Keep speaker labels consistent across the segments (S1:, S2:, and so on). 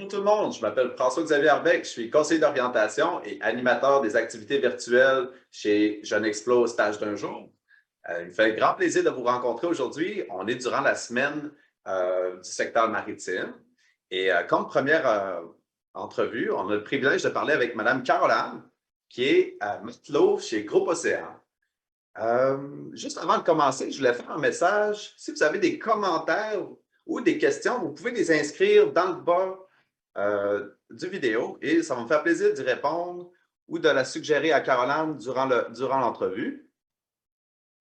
S1: Bonjour tout le monde, je m'appelle François-Xavier Arbeck, je suis conseiller d'orientation et animateur des activités virtuelles chez Jeune Explo Stage d'un jour. Il me fait grand plaisir de vous rencontrer aujourd'hui. On est durant la semaine du secteur maritime et comme première entrevue, on a le privilège de parler avec Mme Caroline, qui est matelot chez Groupe Océan. Juste avant de commencer, je voulais faire un message. Si vous avez des commentaires ou des questions, vous pouvez les inscrire dans le bas du vidéo et ça va me faire plaisir d'y répondre ou de la suggérer à Caroline durant l'entrevue.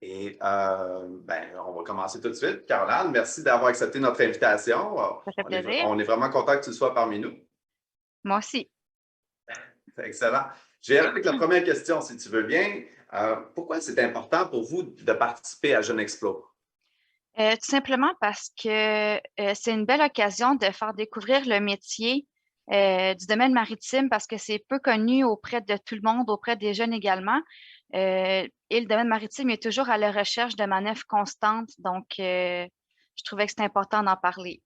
S1: Et on va commencer tout de suite. Caroline, merci d'avoir accepté notre invitation.
S2: Ça fait plaisir.
S1: On est vraiment content que tu sois parmi nous.
S2: Moi aussi.
S1: C'est excellent. Je vais aller avec la première question, si tu veux bien. Pourquoi c'est important pour vous de participer à Jeune Explo?
S2: Tout simplement parce que c'est une belle occasion de faire découvrir le métier du domaine maritime parce que c'est peu connu auprès de tout le monde, auprès des jeunes également. Et le domaine maritime est toujours à la recherche de manœuvres constantes. Donc, je trouvais que c'était important d'en parler.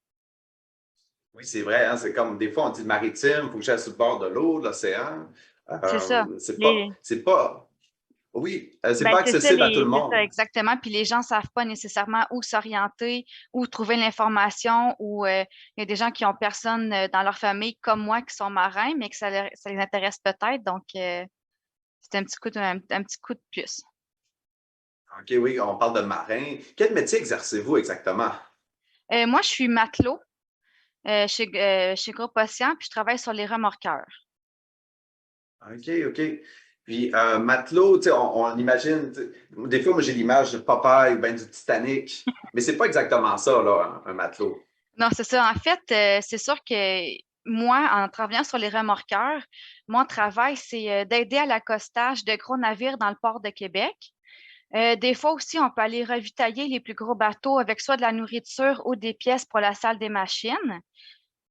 S1: Oui, c'est vrai, hein, c'est comme des fois on dit maritime, il faut que j'aille sur le bord de l'eau, de l'océan.
S2: C'est ça.
S1: C'est pas
S2: C'est ça,
S1: accessible à tout le
S2: c'est ça
S1: monde.
S2: exactement. Puis les gens ne savent pas nécessairement où s'orienter, où trouver l'information, ou il y a des gens qui ont personne dans leur famille comme moi qui sont marins, mais que ça les intéresse peut-être. Donc, c'est un petit coup de plus.
S1: OK, oui, on parle de marin. Quel métier exercez-vous exactement?
S2: Moi, je suis matelot chez Groupe Océan, puis je travaille sur les remorqueurs.
S1: OK, OK. Puis, matelot, tu sais, on imagine, des fois, moi, j'ai l'image de Popeye ou bien du Titanic, mais c'est pas exactement ça, là, un matelot.
S2: Non, c'est ça. En fait, c'est sûr que moi, en travaillant sur les remorqueurs, mon travail, c'est d'aider à l'accostage de gros navires dans le port de Québec. Des fois aussi, on peut aller ravitailler les plus gros bateaux avec soit de la nourriture ou des pièces pour la salle des machines.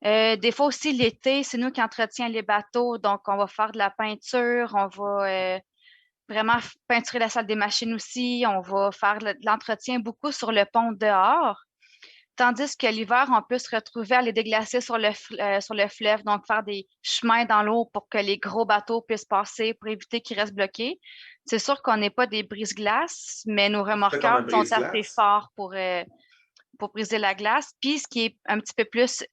S2: Des fois aussi, l'été, c'est nous qui entretenons les bateaux, donc on va faire de la peinture, on va vraiment peinturer la salle des machines aussi, on va faire de l'entretien beaucoup sur le pont dehors. Tandis que l'hiver, on peut se retrouver à les déglacer sur le fleuve, donc faire des chemins dans l'eau pour que les gros bateaux puissent passer pour éviter qu'ils restent bloqués. C'est sûr qu'on n'est pas des brise-glaces, mais nos
S1: C'est comme
S2: remorqueurs
S1: un
S2: sont assez
S1: brise-glace.
S2: forts pour briser la glace. Puis, ce qui est un petit peu plus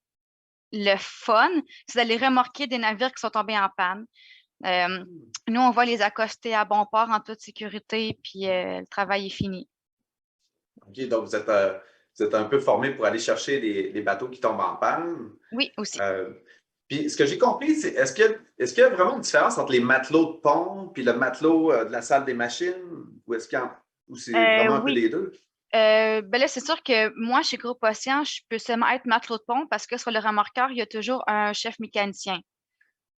S2: le fun, c'est d'aller remorquer des navires qui sont tombés en panne. Euh, Nous, on va les accoster à bon port en toute sécurité, puis le travail est fini.
S1: OK, donc vous êtes un peu formé pour aller chercher les bateaux qui tombent en panne.
S2: Oui, aussi.
S1: Euh, Puis ce que j'ai compris, c'est est-ce qu'il y a vraiment une différence entre les matelots de pont puis le matelot de la salle des machines? Ou est-ce qu'il y a, ou c'est vraiment un peu
S2: Oui.
S1: des deux?
S2: Ben là, c'est sûr que moi, chez Groupe Océan, je peux seulement être matelot de pont parce que sur le remorqueur, il y a toujours un chef mécanicien.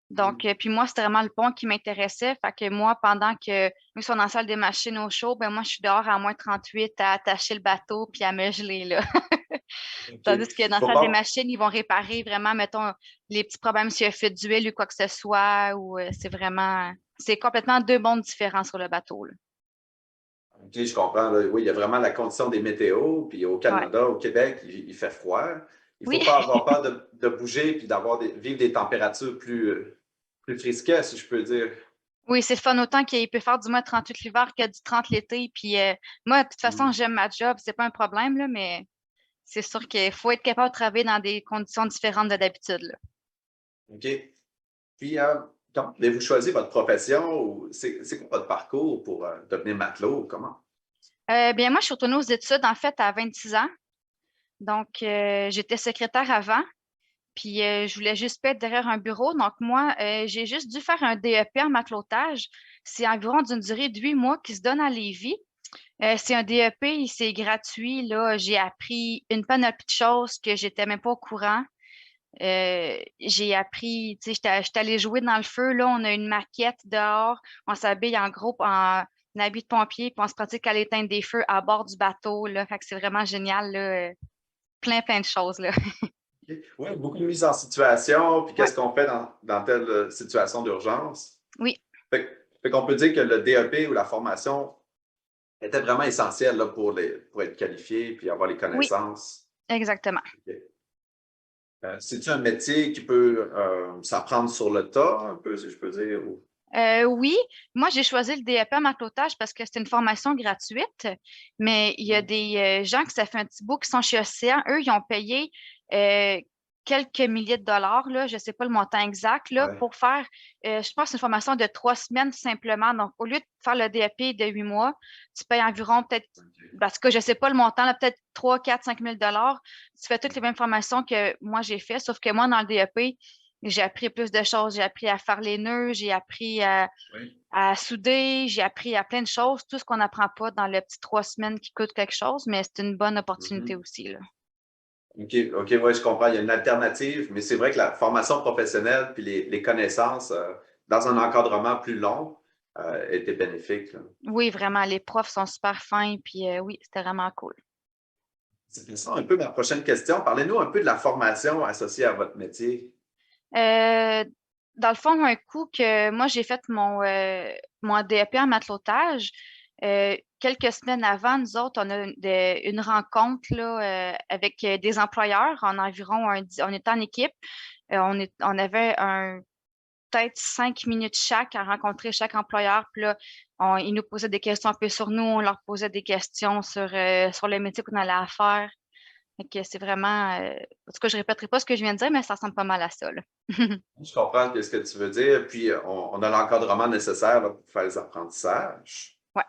S2: Donc,
S1: Hmm.
S2: puis moi, c'était vraiment le pont qui m'intéressait. Fait que moi, pendant que nous sommes dans la salle des machines au chaud, ben moi, je suis dehors à -38 à attacher le bateau puis à me geler, là.
S1: OK.
S2: Tandis que dans la
S1: Faut
S2: salle des
S1: pas.
S2: machines, ils vont réparer vraiment, mettons, les petits problèmes s'il y a fait d'huile ou quoi que ce soit, ou c'est complètement deux mondes différents sur le bateau, là.
S1: OK, je comprends. Là. Oui, il y a vraiment la condition des météos. Puis au
S2: Ouais.
S1: Canada, au Québec, il fait froid. Il ne
S2: Oui.
S1: faut pas avoir peur de bouger puis vivre des températures plus frisquées, si je peux dire.
S2: Oui, c'est fun autant qu'il peut faire du -38 l'hiver que du 30 l'été. Puis moi, de toute façon,
S1: Hmm.
S2: j'aime ma job, c'est pas un problème, là, mais c'est sûr qu'il faut être capable de travailler dans des conditions différentes de d'habitude, là.
S1: OK. Puis, comment avez-vous choisi votre profession ou c'est quoi votre parcours pour devenir matelot? Comment?
S2: Bien, moi, je suis retournée aux études, en fait, à 26 ans. Donc, j'étais secrétaire avant, puis je voulais juste pas être derrière un bureau. Donc, moi, j'ai juste dû faire un DEP en matelotage. C'est environ d'une durée de 8 mois qui se donne à Lévis. C'est un DEP, c'est gratuit. Là, j'ai appris une panoplie de choses que j'étais même pas au courant. J'ai appris, tu sais, j'étais allée jouer dans le feu. Là, on a une maquette dehors. On s'habille en groupe, en habit de pompier, puis on se pratique à l'éteindre des feux à bord du bateau. Là. Fait que c'est vraiment génial, là. Plein de choses, là.
S1: OK. Oui, beaucoup de mise en situation, puis
S2: Ouais.
S1: qu'est-ce qu'on fait dans telle situation d'urgence?
S2: Oui,
S1: Fait qu'on peut dire que le DEP ou la formation était vraiment essentielle là, pour être qualifié puis avoir les
S2: oui,
S1: connaissances.
S2: exactement.
S1: OK. C'est-tu un métier qui peut s'apprendre sur le tas, un peu, si je peux dire?
S2: Oui, moi j'ai choisi le DEP en matelotage parce que c'est une formation gratuite, mais il y a des gens qui ça fait un petit bout qui sont chez Océan. Eux, ils ont payé euh, quelques milliers de dollars, là, je ne sais pas le montant exact, là,
S1: Ouais.
S2: pour faire, je pense, une formation de 3 semaines simplement. Donc, au lieu de faire le DEP de 8 mois, tu payes environ peut-être, parce que je ne sais pas le montant, là, peut-être 3, 4, 5 000 dollars. Tu fais toutes les mêmes formations que moi j'ai fait, sauf que moi, dans le DEP, j'ai appris plus de choses. J'ai appris à faire les nœuds, j'ai appris
S1: Oui.
S2: à souder, j'ai appris à plein de choses. Tout ce qu'on n'apprend pas dans les petites 3 semaines qui coûtent quelque chose, mais c'est une bonne opportunité
S1: Mhm.
S2: aussi, là.
S1: OK, OK, ouais, je comprends. Il y a une alternative, mais c'est vrai que la formation professionnelle puis les connaissances dans un encadrement plus long étaient bénéfiques, là.
S2: Oui, vraiment, les profs sont super fins, puis oui, c'était vraiment cool.
S1: C'est ça un peu ma prochaine question. Parlez-nous un peu de la formation associée à votre métier.
S2: Euh, Dans le fond, un coup que moi, j'ai fait mon DEP en matelotage, quelques semaines avant, nous autres, on a une rencontre là, avec des employeurs en environ on était en équipe. On avait peut-être 5 minutes chaque à rencontrer chaque employeur. Puis là, ils nous posaient des questions un peu sur nous, on leur posait des questions sur le métier qu'on allait faire. Fait que c'est vraiment, en tout cas, je répéterai pas ce que je viens de dire, mais ça ressemble pas mal à ça, là.
S1: Je comprends ce que tu veux dire. Puis, on a l'encadrement nécessaire là, pour faire les apprentissages.
S2: Ouais.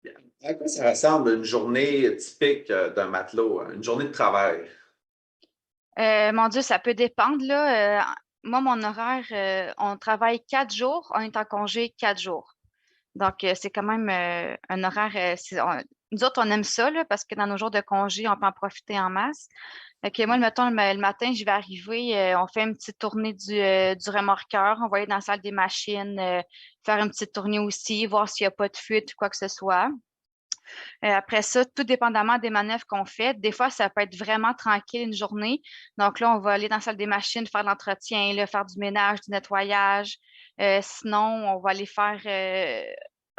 S1: Bien. À quoi ça ressemble une journée typique d'un matelot, hein, une journée de travail?
S2: Mon Dieu, ça peut dépendre, là. Moi, mon horaire, on travaille 4 jours, on est en congé 4 jours. Donc, c'est quand même un horaire. Nous autres, on aime ça, là, parce que dans nos jours de congé, on peut en profiter en masse. Fait que moi, mettons, le matin, je vais arriver, on fait une petite tournée du remorqueur, on va aller dans la salle des machines, faire une petite tournée aussi, voir s'il n'y a pas de fuite ou quoi que ce soit. Après ça, tout dépendamment des manœuvres qu'on fait, des fois, ça peut être vraiment tranquille une journée. Donc là, on va aller dans la salle des machines, faire de l'entretien, là, faire du ménage, du nettoyage. Sinon, on va aller faire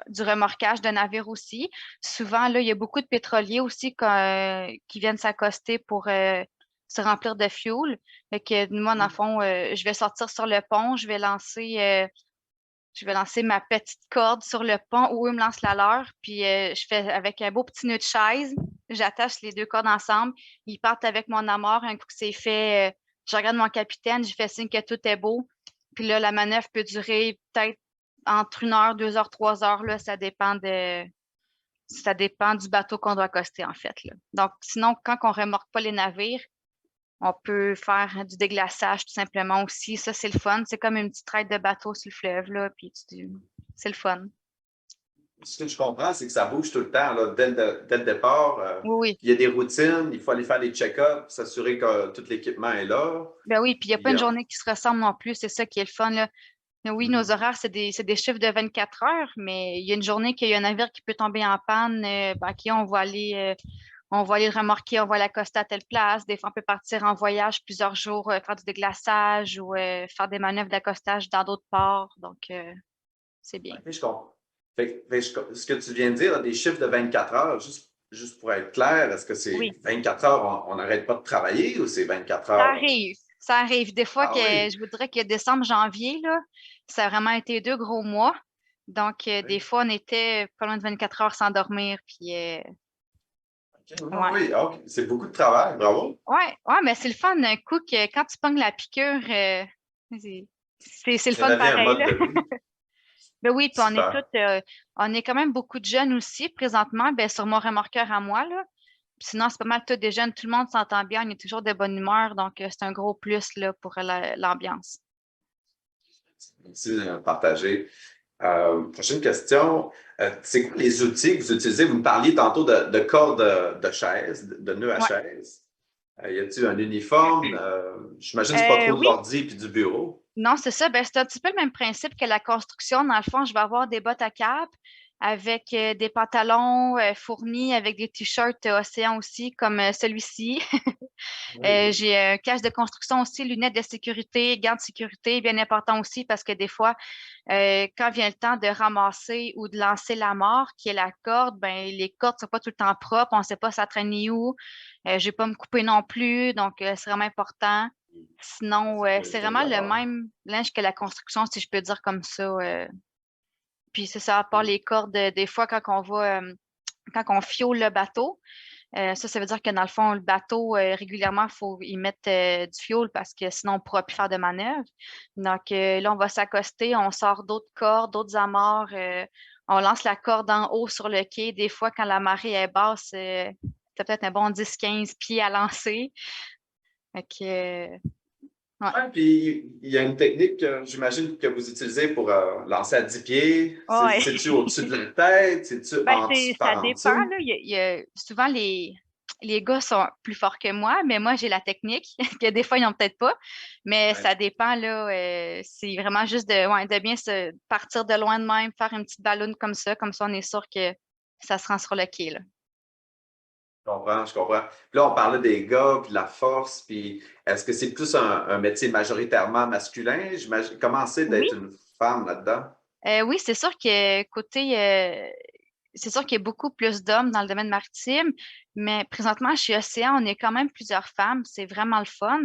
S2: du remorquage de navire aussi. Souvent, là, il y a beaucoup de pétroliers aussi qui viennent s'accoster pour se remplir de fuel. Fait que moi, dans le fond, je vais sortir sur le pont, je vais lancer ma petite corde sur le pont où eux me lancent la leur. Puis je fais avec un beau petit nœud de chaise, j'attache les deux cordes ensemble. Ils partent avec mon amarre. Un coup que c'est fait, je regarde mon capitaine, je fais signe que tout est beau. Puis là, la manœuvre peut durer peut-être entre 1 heure, 2 heures, 3 heures. Là, ça dépend du bateau qu'on doit accoster, en fait, là. Donc, sinon, quand on remorque pas les navires, on peut faire du déglaçage tout simplement aussi. Ça, c'est le fun. C'est comme une petite traite de bateau sur le fleuve, là, puis c'est le fun.
S1: Ce que je comprends, c'est que ça bouge tout le temps, là, dès le départ.
S2: Oui, oui.
S1: Il y a des routines, il faut aller faire des check-ups, s'assurer que tout l'équipement est là.
S2: Ben oui, puis il n'y a pas
S1: Puis,
S2: une journée qui se ressemble non plus. C'est ça qui est le fun, là. Mais oui, nos
S1: mhm.
S2: horaires, c'est des chiffres de 24 heures, mais il y a une journée qu'il y a un navire qui peut tomber en panne. Ben, OK, on va aller le remorquer, on va l'accoster à telle place. Des fois, on peut partir en voyage plusieurs jours, faire du déglaçage ou faire des manœuvres d'accostage dans d'autres ports. Donc, c'est bien.
S1: OK, je comprends. Ce que tu viens de dire, là, des chiffres de 24 heures, juste pour être clair, est-ce que
S2: Oui,
S1: c'est 24 heures, on n'arrête pas de travailler ou c'est 24
S2: ça
S1: heures?
S2: arrive. Ça arrive. Des fois que
S1: Ah oui.
S2: je voudrais que décembre, janvier, là, ça a vraiment été 2 gros mois. Donc, des
S1: Oui.
S2: fois, on était pas loin de 24 heures sans dormir. Puis,
S1: OK. Ah
S2: ouais.
S1: oui, OK. C'est beaucoup de travail, bravo.
S2: Ouais, ouais, mais c'est le fun d'un coup que quand tu pognes la piqûre, c'est c'est le
S1: Ça
S2: fun
S1: devient un
S2: pareil,
S1: mode
S2: là.
S1: de vie.
S2: Ben oui, puis
S1: Super.
S2: on est quand même beaucoup de jeunes aussi présentement, ben sur mon remorqueur à moi, là. Puis sinon, c'est pas mal tous des jeunes, tout le monde s'entend bien, on est toujours de bonne humeur, donc c'est un gros plus là, pour l'ambiance.
S1: Merci de partager. Prochaine question. C'est quoi les outils que vous utilisez? Vous me parliez tantôt de cordes de chaise, de nœuds à
S2: Ouais.
S1: chaise. Y a-t-il un uniforme? J'imagine que ce n'est pas trop de
S2: Oui,
S1: l'ordi et du bureau.
S2: non, c'est ça. Ben, c'est un petit peu le même principe que la construction. Dans le fond, je vais avoir des bottes à cap avec des pantalons fournis, avec des t-shirts océan aussi, comme celui-ci.
S1: Oui.
S2: J'ai un casque de construction aussi, lunettes de sécurité, gants de sécurité, bien important aussi parce que des fois, quand vient le temps de ramasser ou de lancer la mort, qui est la corde, ben les cordes sont pas tout le temps propres, on ne sait pas ça traîne où. Je vais pas me couper non plus, donc c'est vraiment important. Sinon, c'est
S1: Sécurité de
S2: vraiment
S1: la
S2: le
S1: mort.
S2: même linge que la construction, si je peux dire comme ça. Puis c'est ça, à part les cordes, des fois, quand on fiole le bateau, ça veut dire que dans le fond, le bateau, régulièrement, il faut y mettre du fioul parce que sinon, on ne pourra plus faire de manœuvre. Donc là, on va s'accoster, on sort d'autres cordes, d'autres amarres, on lance la corde en haut sur le quai. Des fois, quand la marée est basse, c'est peut-être un bon 10-15 pieds à lancer. Fait que, ouais.
S1: Ouais, puis il y a une technique que j'imagine que vous utilisez pour lancer à 10 pieds.
S2: Ouais.
S1: C'est-tu au-dessus de la tête? C'est-tu
S2: Ben, ça
S1: par en
S2: dépend,
S1: dessous?
S2: là. Souvent, les gars sont plus forts que moi, mais moi, j'ai la technique, que des fois, ils n'ont peut-être pas. Mais
S1: Ouais.
S2: ça dépend, là. C'est vraiment juste de bien se partir de loin de même, faire une petite ballonne comme ça, on est sûr que ça se rend sur le quai, là.
S1: Je comprends, je comprends. Puis là, on parlait des gars, puis de la force, puis est-ce que c'est plus un métier majoritairement masculin? J'imagine, comment c'est
S2: Oui.
S1: d'être une femme là-dedans?
S2: Oui, c'est sûr que c'est sûr qu'il y a beaucoup plus d'hommes dans le domaine maritime, mais présentement, chez Océan, on est quand même plusieurs femmes. C'est vraiment le fun.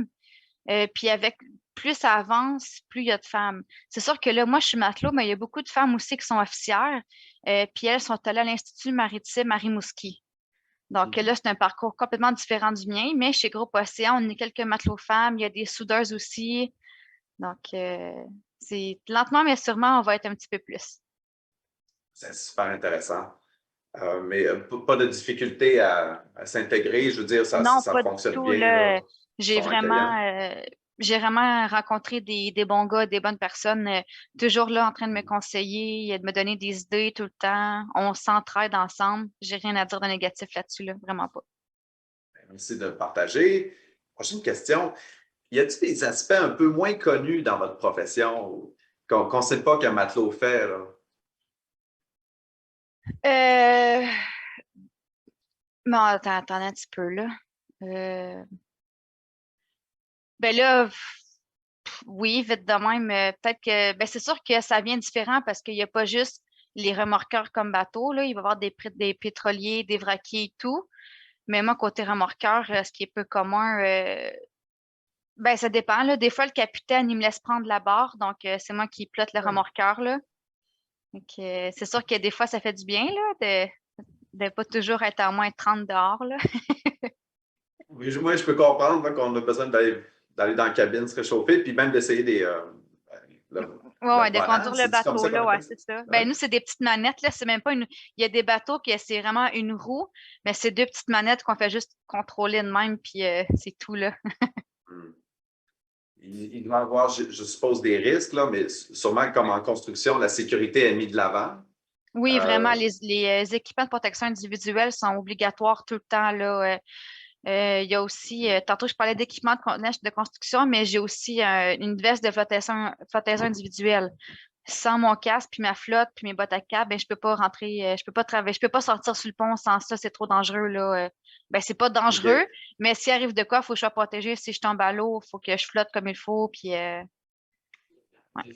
S2: Puis avec plus ça avance, plus il y a de femmes. C'est sûr que là, moi, je suis matelot, mais il y a beaucoup de femmes aussi qui sont officières. Puis elles sont allées à l'Institut maritime à Rimouski. Donc là, c'est un parcours complètement différent du mien, mais chez Groupe Océan, on est quelques matelots femmes, il y a des soudeuses aussi. Donc, c'est lentement, mais sûrement, on va être un petit peu plus.
S1: C'est super intéressant. Mais pas de difficulté à s'intégrer. Je veux dire,
S2: Non,
S1: ça
S2: pas du
S1: fonctionne
S2: tout,
S1: bien, là.
S2: là.
S1: Ils
S2: J'ai
S1: sont
S2: vraiment,
S1: accueillants.
S2: euh, j'ai vraiment rencontré des bons gars, des bonnes personnes, toujours là en train de me conseiller, de me donner des idées tout le temps. On s'entraide ensemble. J'ai rien à dire de négatif là-dessus, là. Vraiment pas.
S1: Merci de partager. Prochaine question. Y a-t-il des aspects un peu moins connus dans votre profession ou qu'on ne sait pas qu'un matelot fait, là?
S2: Euh, mais attends un petit peu, là. Euh, ben là, oui, vite de même, peut-être que ben c'est sûr que ça vient différent parce qu'il n'y a pas juste les remorqueurs comme bateau, là. Il va y avoir des pétroliers, des vraquiers et tout. Mais moi, côté remorqueur, ce qui est peu commun, ben ça dépend, là. Des fois, le capitaine, il me laisse prendre la barre, donc c'est moi qui pilote le
S1: Ouais.
S2: remorqueur, là. Donc, c'est sûr que des fois, ça fait du bien, là, de pas toujours être à moins 30 dehors, là.
S1: Oui, moi, je peux comprendre là, qu'on a besoin d'aller dans la cabine se réchauffer, puis même d'essayer le,
S2: Ouais,
S1: le
S2: ouais, de
S1: volant.
S2: conduire le
S1: C'est-tu comme
S2: bateau,
S1: ça qu'on
S2: là, ouais,
S1: appelle ça?
S2: c'est ça.
S1: Ouais.
S2: Ben, nous, c'est des petites manettes, là, c'est même pas une. Il y a des bateaux que c'est vraiment une roue, mais c'est deux petites manettes qu'on fait juste contrôler de même, puis c'est tout, là.
S1: Hmm. Il doit y avoir, je suppose, des risques, là, mais sûrement comme en construction, la sécurité est mise de l'avant.
S2: Oui, vraiment,
S1: Euh,
S2: les équipements de protection individuelle sont obligatoires tout le temps, là. Il y a aussi, tantôt je parlais d'équipement de construction, mais j'ai aussi une veste de flottaison individuelle. Sans mon casque, puis ma flotte, puis mes bottes à cap, ben, je peux pas rentrer, je peux pas travailler, je peux pas sortir sur le pont sans ça, c'est trop dangereux, là. Ben, c'est pas dangereux,
S1: OK.
S2: mais s'il arrive de quoi, il faut que je sois protégée. Si je tombe à l'eau, il faut que je flotte comme il faut, puis ouais.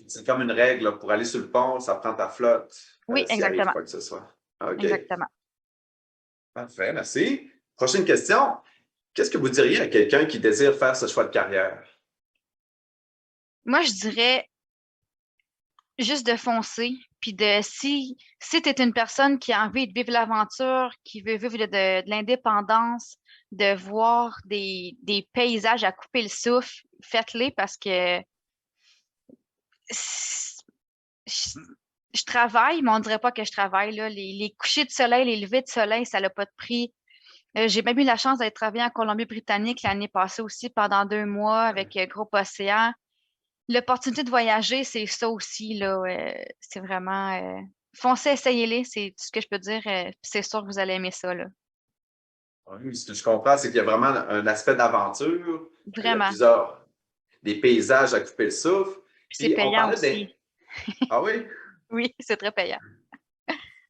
S1: C'est comme une règle, là, pour aller sur le pont, ça prend ta flotte
S2: Oui,
S1: s'il arrive
S2: exactement.
S1: quoi que ce soit. OK.
S2: Exactement.
S1: Parfait, merci. Prochaine question. Qu'est-ce que vous diriez à quelqu'un qui désire faire ce choix de carrière?
S2: Moi, je dirais juste de foncer, puis si tu es une personne qui a envie de vivre l'aventure, qui veut vivre de l'indépendance, de voir des paysages à couper le souffle, faites-les parce que c- je, je travaille, mais on dirait pas que je travaille, là. Les couchers de soleil, les levées de soleil, ça n'a pas de prix. J'ai même eu la chance d'être travaillée en Colombie-Britannique l'année passée aussi pendant 2 mois avec Groupe Océan. L'opportunité de voyager, c'est ça aussi, là. C'est vraiment. Foncez, essayez-les, c'est tout ce que je peux dire. C'est sûr que vous allez aimer ça, là.
S1: Oui, ce que je comprends, c'est qu'il y a vraiment un aspect d'aventure. Il y a
S2: Vraiment.
S1: des paysages à couper le souffle.
S2: Puis c'est
S1: Puis on
S2: payant
S1: parlait des.
S2: aussi.
S1: Ah oui?
S2: Oui, c'est très payant.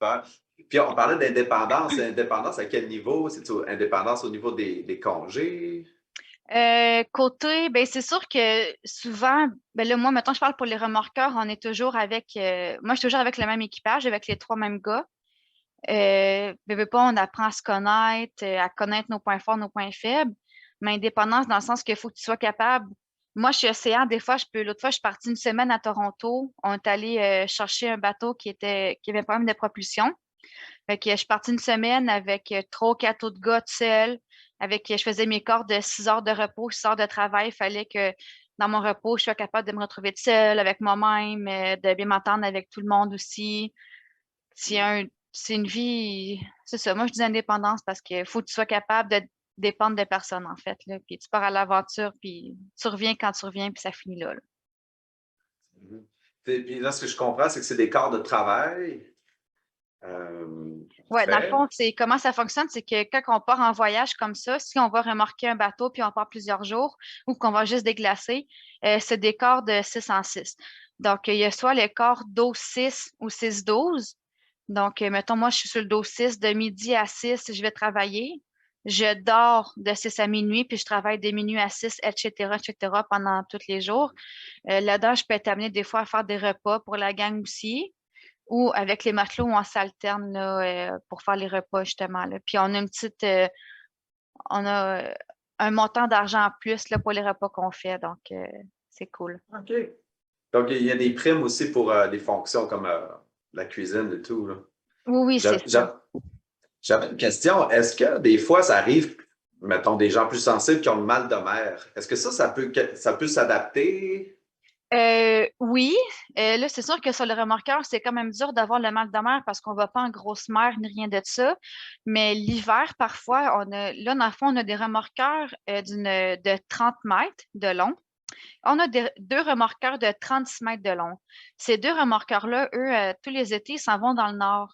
S1: Super. Puis on parlait d'indépendance. Indépendance à quel niveau? C'est indépendance au niveau des congés?
S2: Côté, ben c'est sûr que souvent, ben là, moi, mettons, je parle pour les remorqueurs, on est toujours avec, moi, je suis toujours avec le même équipage, avec les trois mêmes gars. Veux pas, on apprend à se connaître, à connaître nos points forts, nos points faibles. Mais indépendance, dans le sens qu'il faut que tu sois capable. Moi, je suis océan, des fois, l'autre fois, je suis partie une semaine à Toronto. On est allé chercher un bateau qui avait un problème de propulsion. Fait que je suis partie une semaine avec 3 ou 4 autres gars tout seul. Je faisais mes corps de 6 heures de repos, 6 heures de travail. Il fallait que dans mon repos, je sois capable de me retrouver toute seule avec moi-même, de bien m'entendre avec tout le monde aussi. C'est une vie, c'est ça. Moi, je dis indépendance parce qu'il faut que tu sois capable de dépendre de personnes, en fait, là. Puis tu pars à l'aventure, puis tu reviens quand tu reviens, puis ça finit là.
S1: Mhm. Puis là, ce que je comprends, c'est que c'est des quarts de travail.
S2: Ouais, dans le
S1: Parfait.
S2: fond, c'est comment ça fonctionne, c'est que quand on part en voyage comme ça, si on va remorquer un bateau puis on part plusieurs jours ou qu'on va juste déglacer, c'est des corps de 6 en 6. Donc, il y a soit le corps 12-6 ou 6-12. Donc, mettons, moi, je suis sur le dos 6, de midi à 6, je vais travailler. Je dors de 6 à minuit, puis je travaille de minuit à 6, etc., pendant tous les jours. Là-dedans, je peux être amenée des fois à faire des repas pour la gang aussi, ou avec les matelots, on s'alterne là, pour faire les repas, justement, là. Puis on a un montant d'argent en plus là, pour les repas qu'on fait, donc c'est cool.
S1: OK. Donc, il y a des primes aussi pour des fonctions comme la cuisine et tout, là.
S2: Oui, oui, c'est
S1: J'a-
S2: ça.
S1: j'a- J'avais une question. Est-ce que des fois, ça arrive, mettons, des gens plus sensibles qui ont le mal de mer? Est-ce que ça peut s'adapter?
S2: Oui, là, c'est sûr que sur le remorqueur, c'est quand même dur d'avoir le mal de mer parce qu'on ne va pas en grosse mer ni rien de ça. Mais l'hiver, parfois, là, dans le fond, on a des remorqueurs de 30 mètres de long. On a deux remorqueurs de 36 mètres de long. Ces deux remorqueurs-là, eux, tous les étés, ils s'en vont dans le nord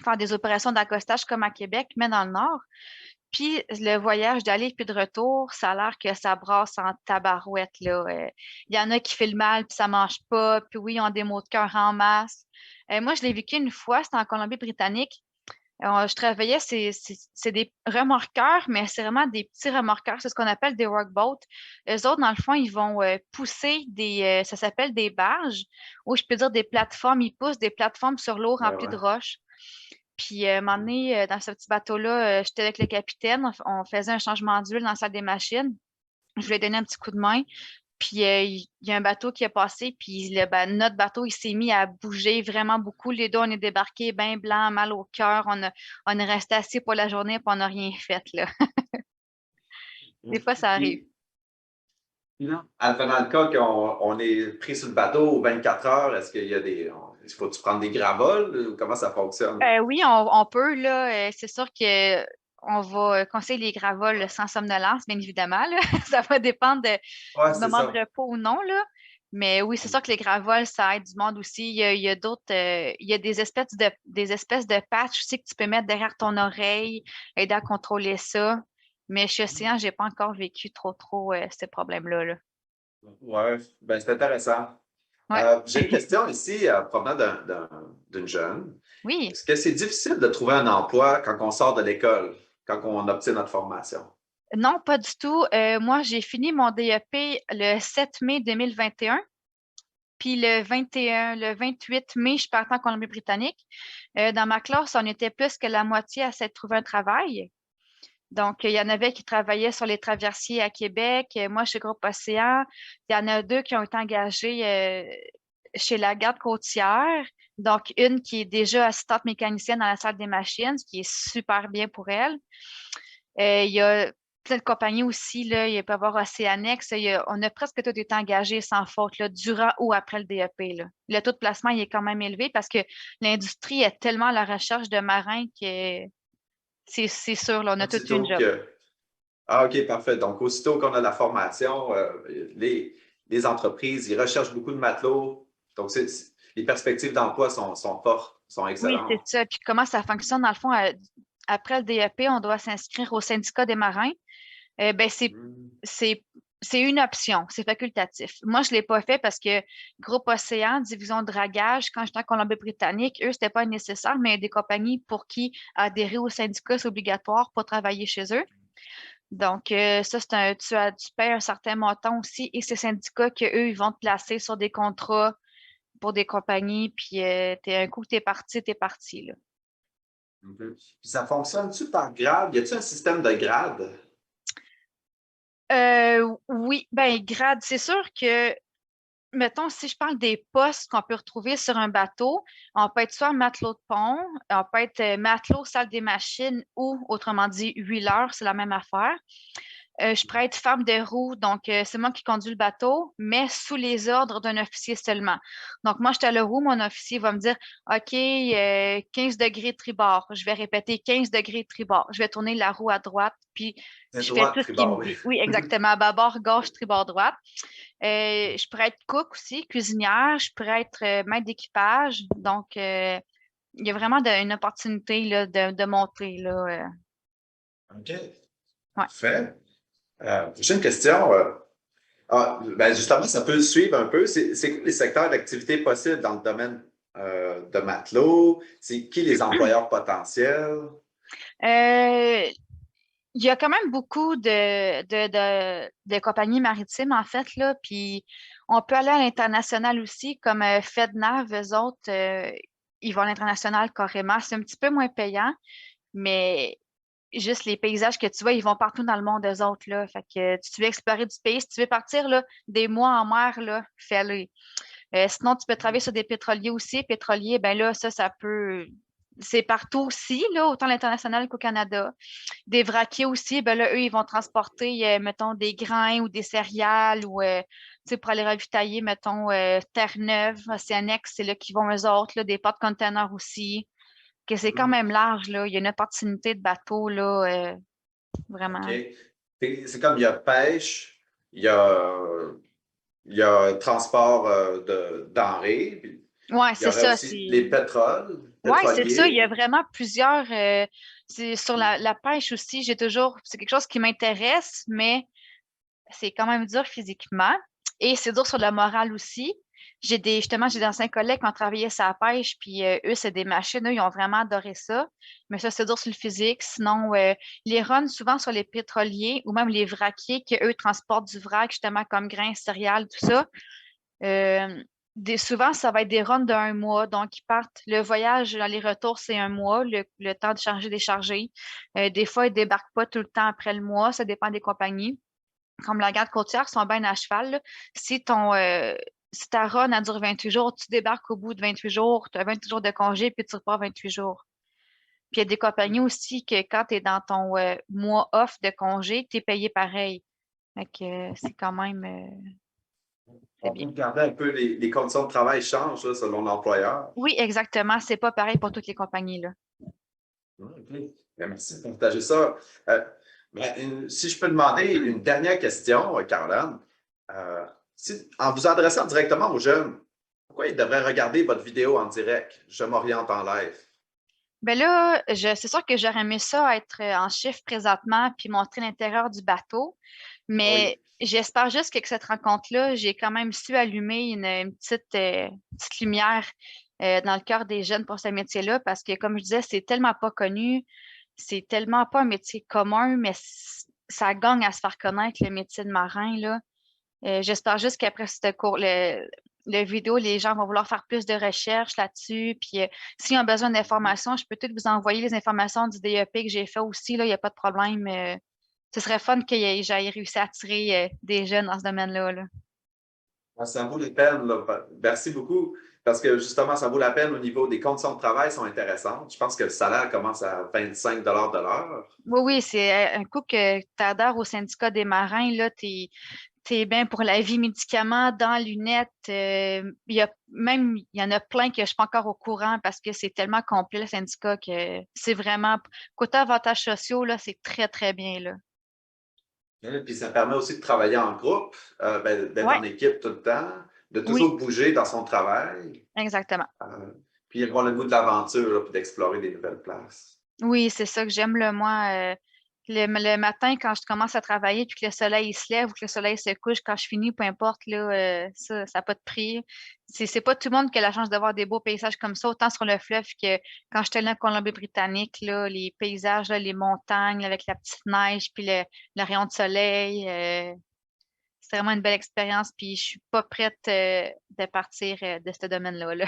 S2: faire des opérations d'accostage comme à Québec, mais dans le nord. Puis le voyage d'aller puis de retour, ça a l'air que ça brasse en tabarouette, là. Il y en a qui font le mal puis ça mange pas. Puis oui, ils ont des maux de cœur en masse. Moi, je l'ai vécu une fois, c'était en Colombie-Britannique. Je travaillais, c'est des remorqueurs, mais c'est vraiment des petits remorqueurs. C'est ce qu'on appelle des workboats. Eux autres, dans le fond, ils vont pousser ça s'appelle des barges, ou je peux dire des plateformes. Ils poussent des plateformes sur l'eau
S1: Ouais,
S2: remplies
S1: ouais.
S2: de roches. Puis, un moment donné, dans ce petit bateau-là, j'étais avec le capitaine. On faisait un changement d'huile dans la salle des machines. Je lui ai donné un petit coup de main. Puis, il y a un bateau qui est passé. Puis, notre bateau, il s'est mis à bouger vraiment beaucoup. Les deux, on est débarqués bien blancs, mal au cœur. On est resté assis pour la journée, puis on n'a rien fait, là. Des fois, ça arrive.
S1: Puis, advenant le cas qu'on est pris sur le bateau 24 heures, est-ce qu'il y a faut-tu prendre des gravoles ou comment ça fonctionne?
S2: Oui, on peut, là. C'est sûr que on va conseiller les gravoles sans somnolence, bien évidemment, là. Ça va dépendre
S1: Ouais,
S2: du
S1: c'est
S2: moment de
S1: ça.
S2: repos ou non, là. Mais oui, c'est sûr que les gravoles, ça aide du monde aussi. Il y a d'autres, il y a des espèces de patchs aussi que tu peux mettre derrière ton oreille, aider à contrôler ça. Mais chez Océan, j'ai pas encore vécu trop ces problèmes-là, là.
S1: Ouais, ben c'est intéressant.
S2: Ouais.
S1: J'ai une question ici provenant d'une jeune.
S2: Oui.
S1: Est-ce que c'est difficile de trouver un emploi quand on sort de l'école, quand on obtient notre formation?
S2: Non, pas du tout. Moi, j'ai fini mon DEP le 7 mai 2021. Puis le 28 mai, je partais en Colombie-Britannique. Dans ma classe, on était plus que la moitié à s'être trouvé un travail. Donc, il y en avait qui travaillaient sur les traversiers à Québec. Moi, chez Groupe Océan, il y en a deux qui ont été engagés chez la garde côtière. Donc, une qui est déjà assistante mécanicienne dans la salle des machines, ce qui est super bien pour elle. Il y a plein de compagnies aussi, là, il peut y avoir Océanex. On a presque tout été engagés sans faute, là, durant ou après le DEP, là. Le taux de placement il est quand même élevé parce que l'industrie est tellement à la recherche de marins que c'est sûr, là, on a toute une
S1: Aussitôt
S2: job.
S1: que. Ah, OK, parfait. Donc, aussitôt qu'on a la formation, les entreprises, ils recherchent beaucoup de matelots. Donc, les perspectives d'emploi sont fortes, sont
S2: Oui, c'est
S1: excellentes.
S2: ça. Puis comment ça fonctionne, dans le fond, après le DEP, on doit s'inscrire au syndicat des marins. Ben,
S1: Hmm.
S2: c'est C'est une option, c'est facultatif. Moi, je ne l'ai pas fait parce que Groupe Océan, division de dragage, quand j'étais en Colombie-Britannique, eux, c'était pas nécessaire, mais il y a des compagnies pour qui adhérer au syndicat, c'est obligatoire pour travailler chez eux. Donc, ça, tu payes un certain montant aussi et ces syndicats qu'eux, ils vont te placer sur des contrats pour des compagnies, puis un coup que t'es parti, là.
S1: Mhm. Puis ça fonctionne-tu par grade? Y a-t-il un système de grade?
S2: Oui, ben grade, c'est sûr que mettons, si je parle des postes qu'on peut retrouver sur un bateau, on peut être soit matelot de pont, on peut être matelot, salle des machines ou, autrement dit, huileur, c'est la même affaire. Je pourrais être femme de roue, donc c'est moi qui conduis le bateau, mais sous les ordres d'un officier seulement. Donc, moi, j'étais à la roue, mon officier va me dire, OK, 15 degrés tribord. Je vais répéter 15 degrés tribord. Je vais tourner la roue à droite, puis
S1: C'est
S2: je fais
S1: droit,
S2: tout ce qu'il
S1: tribord,
S2: me
S1: oui.
S2: dit. Oui, exactement. Bâbord, gauche, tribord, droite. Je pourrais être cook aussi, cuisinière. Je pourrais être maître d'équipage. Donc, il y a vraiment une opportunité là, de monter. Là,
S1: OK.
S2: ouais.
S1: Parfait. J'ai une question. Ben justement, ça peut le suivre un peu. C'est quoi les secteurs d'activité possibles dans le domaine de matelot? C'est qui les employeurs potentiels?
S2: Euh, il y a quand même beaucoup de compagnies maritimes, en fait, là, puis on peut aller à l'international aussi, comme FedNav, eux autres, ils vont à l'international carrément. C'est un petit peu moins payant, mais juste les paysages que tu vois, ils vont partout dans le monde, eux autres, là. Fait que si tu veux explorer du pays, si tu veux partir, là, des mois en mer, là, fais-le. Sinon, tu peux travailler sur des pétroliers aussi. Pétroliers, ben là, ça peut... C'est partout aussi, là, autant à l'international qu'au Canada. Des vraquiers aussi, ben là, eux, ils vont transporter, mettons, des grains ou des céréales ou, tu sais, pour aller ravitailler, mettons, Terre-Neuve, Océanex, c'est là qu'ils vont eux autres, là, des porte-containers aussi. Que c'est quand
S1: Mhm.
S2: même large, là. Il y a une opportunité de bateau, là,
S1: OK.
S2: vraiment.
S1: C'est comme il y a pêche, il y a, il y a transport de denrées, puis
S2: Ouais,
S1: il y
S2: c'est
S1: aurait
S2: ça.
S1: aussi les
S2: Ouais, c'est ça. Il y a
S1: pétroliers.
S2: vraiment plusieurs. C'est sur la pêche aussi, c'est quelque chose qui m'intéresse, mais c'est quand même dur physiquement. Et c'est dur sur la morale aussi. Justement, j'ai d'anciens collègues qui ont travaillé sur la pêche, puis eux, c'est des machines. Eux, ils ont vraiment adoré ça. Mais ça, c'est dur sur le physique. Sinon, les runs, souvent sur les pétroliers ou même les vraquiers, qui eux transportent du vrac, justement, comme grains, céréales, tout ça. Euh, souvent, ça va être des runs d'un mois. Donc, ils partent. Le voyage, aller-retour, c'est un mois, le temps de charger, décharger. Des fois, ils ne débarquent pas tout le temps après le mois. Ça dépend des compagnies. Comme la garde côtière, sont bien à cheval, là. Si ta run a duré 28 jours, tu débarques au bout de 28 jours, tu as 28 jours de congé, puis tu repars 28 jours. Puis il y a des compagnies aussi que quand tu es dans ton mois off de congé, tu es payé pareil. Fait que c'est quand même c'est
S1: On
S2: bien.
S1: peut regarder un peu les conditions de travail changent là, selon l'employeur.
S2: Oui, exactement. C'est pas pareil pour toutes les compagnies, là.
S1: OK. Bien, merci de partager ça. Euh, si je peux demander une dernière question, Caroline. En vous adressant directement aux jeunes, pourquoi ils devraient regarder votre vidéo en direct? Je m'oriente en live.
S2: Ben là, c'est sûr que j'aurais aimé ça être en chiffre présentement puis montrer l'intérieur du bateau. Mais
S1: Oui.
S2: j'espère juste qu'avec cette rencontre-là, j'ai quand même su allumer une petite lumière dans le cœur des jeunes pour ce métier-là parce que, comme je disais, c'est tellement pas connu, c'est tellement pas un métier commun, mais ça gagne à se faire connaître, le métier de marin, là. J'espère juste qu'après ce cours, le vidéo, les gens vont vouloir faire plus de recherches là-dessus. Puis, s'ils ont besoin d'informations, je peux peut-être vous envoyer les informations du DEP que j'ai fait aussi, là, il n'y a pas de problème. Ce serait fun que j'aille réussi à attirer des jeunes dans ce domaine-là, là.
S1: Ça vaut la peine, là. Merci beaucoup. Parce que justement, ça vaut la peine au niveau des conditions de travail sont intéressantes. Je pense que le salaire commence à 25 de l'heure.
S2: Oui, oui, c'est un coup que tu adhères au syndicat des marins, là, t'es bien pour la vie médicaments, dans lunettes. Il y en a plein que je suis pas encore au courant parce que c'est tellement complet, le syndicat, que c'est vraiment, côté avantages sociaux, là, c'est très, très bien, là.
S1: Puis ça permet aussi de travailler en groupe, d'être
S2: Ouais,
S1: en équipe tout le temps, de
S2: oui,
S1: toujours bouger dans son travail,
S2: exactement.
S1: puis avoir le goût de l'aventure, là, puis d'explorer des nouvelles places.
S2: Oui, c'est ça que j'aime, le moi. Le matin, quand je commence à travailler, puis que le soleil il se lève ou que le soleil se couche, quand je finis, peu importe, là, ça n'a pas de prix. C'est pas tout le monde qui a la chance de voir des beaux paysages comme ça, autant sur le fleuve que quand j'étais là en Colombie-Britannique, là, les paysages, là, les montagnes avec la petite neige, puis le rayon de soleil. C'est vraiment une belle expérience, puis je suis pas prête de partir de ce domaine-là, là.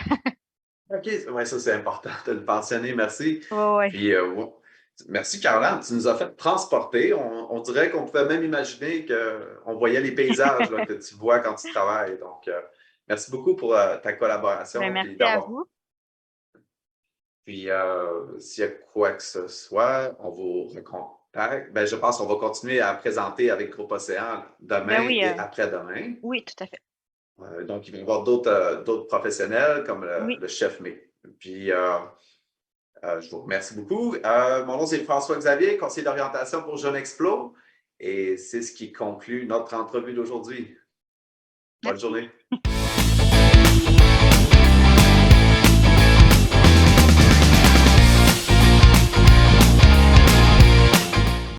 S1: OK, ouais, ça c'est important de le mentionner, merci.
S2: Ouais, ouais.
S1: Puis, ouais. Merci Caroline, tu nous as fait transporter. On dirait qu'on pouvait même imaginer qu'on voyait les paysages là, que tu vois quand tu travailles. Donc, merci beaucoup pour ta
S2: Ben,
S1: collaboration. Puis
S2: merci à
S1: d'avoir.
S2: vous.
S1: Puis, s'il y a quoi que ce soit, on vous recontacte. Ben, je pense qu'on va continuer à présenter avec Groupe Océan
S2: Ben
S1: demain
S2: oui,
S1: et après-demain.
S2: oui, tout à fait.
S1: Donc, il va y avoir d'autres professionnels comme
S2: Oui.
S1: le chef May. Puis, je vous remercie beaucoup. Mon nom, c'est François-Xavier, conseiller d'orientation pour Jeune Explo. Et c'est ce qui conclut notre entrevue d'aujourd'hui. Bonne
S2: Merci.
S1: journée.